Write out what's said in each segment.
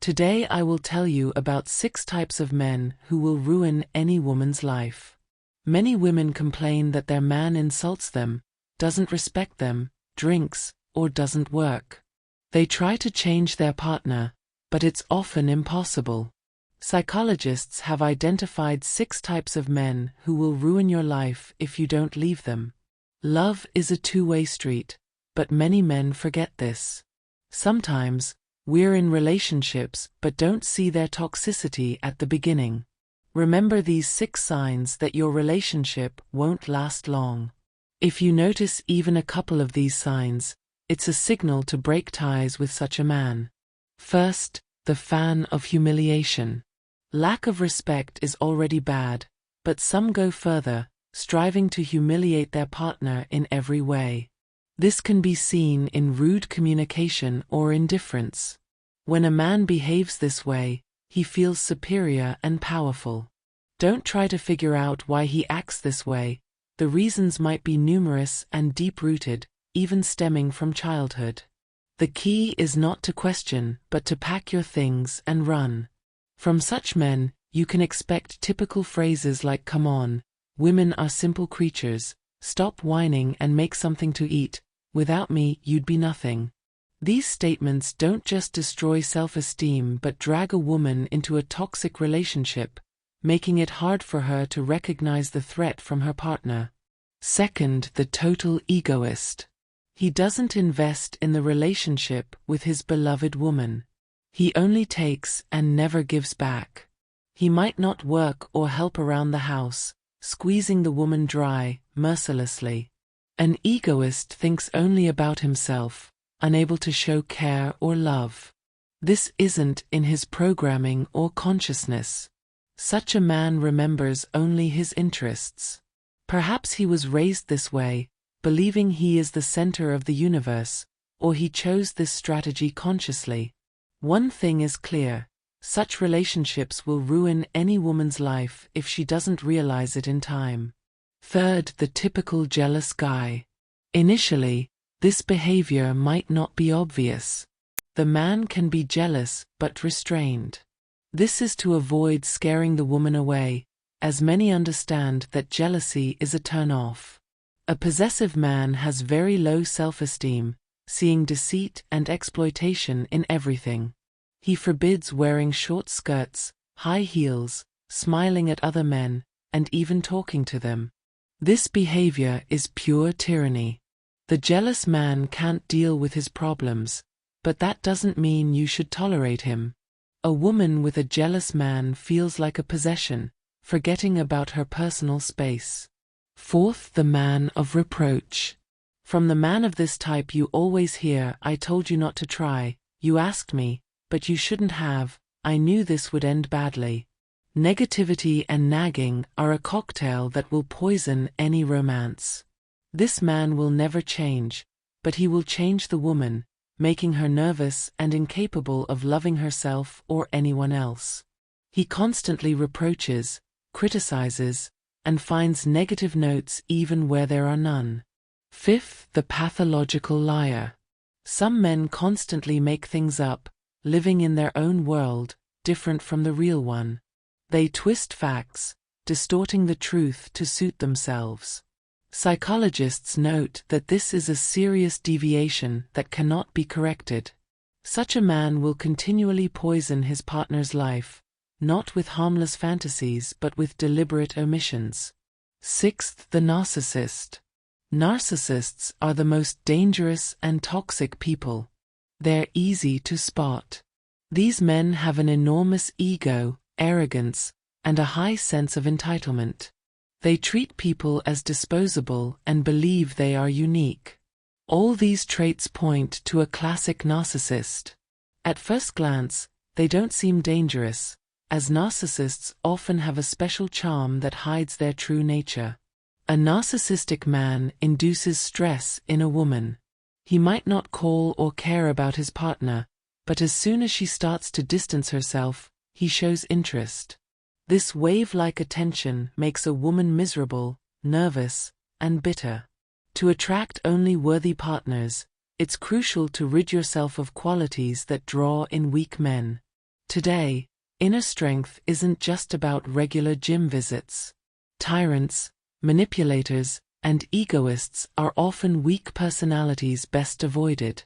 Today I will tell you about 6 types of men who will ruin any woman's life. Many women complain that their man insults them, doesn't respect them, drinks, or doesn't work. They try to change their partner, but it's often impossible. Psychologists have identified 6 types of men who will ruin your life if you don't leave them. Love is a two-way street, but many men forget this. Sometimes, we're in relationships but don't see their toxicity at the beginning. Remember these 6 signs that your relationship won't last long. If you notice even a couple of these signs, it's a signal to break ties with such a man. First, the fan of humiliation. Lack of respect is already bad, but some go further, striving to humiliate their partner in every way. This can be seen in rude communication or indifference. When a man behaves this way, he feels superior and powerful. Don't try to figure out why he acts this way. The reasons might be numerous and deep-rooted, even stemming from childhood. The key is not to question, but to pack your things and run. From such men, you can expect typical phrases like "come on, women are simple creatures, stop whining and make something to eat, without me you'd be nothing." These statements don't just destroy self-esteem but drag a woman into a toxic relationship, making it hard for her to recognize the threat from her partner. Second, the total egoist. He doesn't invest in the relationship with his beloved woman. He only takes and never gives back. He might not work or help around the house, squeezing the woman dry, mercilessly. An egoist thinks only about himself, unable to show care or love. This isn't in his programming or consciousness. Such a man remembers only his interests. Perhaps he was raised this way, believing he is the center of the universe, or he chose this strategy consciously. One thing is clear: such relationships will ruin any woman's life if she doesn't realize it in time. Third, the typical jealous guy. Initially, this behavior might not be obvious. The man can be jealous but restrained. This is to avoid scaring the woman away, as many understand that jealousy is a turn-off. A possessive man has very low self-esteem, seeing deceit and exploitation in everything. He forbids wearing short skirts, high heels, smiling at other men, and even talking to them. This behavior is pure tyranny. The jealous man can't deal with his problems, but that doesn't mean you should tolerate him. A woman with a jealous man feels like a possession, forgetting about her personal space. Fourth, the man of reproach. From the man of this type you always hear, "I told you not to try, you asked me, but you shouldn't have, I knew this would end badly." Negativity and nagging are a cocktail that will poison any romance. This man will never change, but he will change the woman, making her nervous and incapable of loving herself or anyone else. He constantly reproaches, criticizes, and finds negative notes even where there are none. Fifth, the pathological liar. Some men constantly make things up, living in their own world, different from the real one. They twist facts, distorting the truth to suit themselves. Psychologists note that this is a serious deviation that cannot be corrected. Such a man will continually poison his partner's life, not with harmless fantasies but with deliberate omissions. Sixth, the narcissist. Narcissists are the most dangerous and toxic people. They're easy to spot. These men have an enormous ego, arrogance, and a high sense of entitlement. They treat people as disposable and believe they are unique. All these traits point to a classic narcissist. At first glance, they don't seem dangerous, as narcissists often have a special charm that hides their true nature. A narcissistic man induces stress in a woman. He might not call or care about his partner, but as soon as she starts to distance herself, he shows interest. This wave-like attention makes a woman miserable, nervous, and bitter. To attract only worthy partners, it's crucial to rid yourself of qualities that draw in weak men. Today, inner strength isn't just about regular gym visits. Tyrants, manipulators, and egoists are often weak personalities best avoided.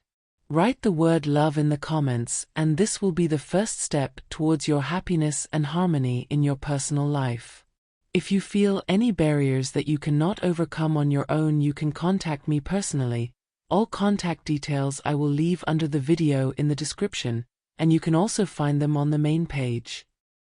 Write the word love in the comments, and this will be the first step towards your happiness and harmony in your personal life. If you feel any barriers that you cannot overcome on your own, you can contact me personally. All contact details I will leave under the video in the description, and you can also find them on the main page.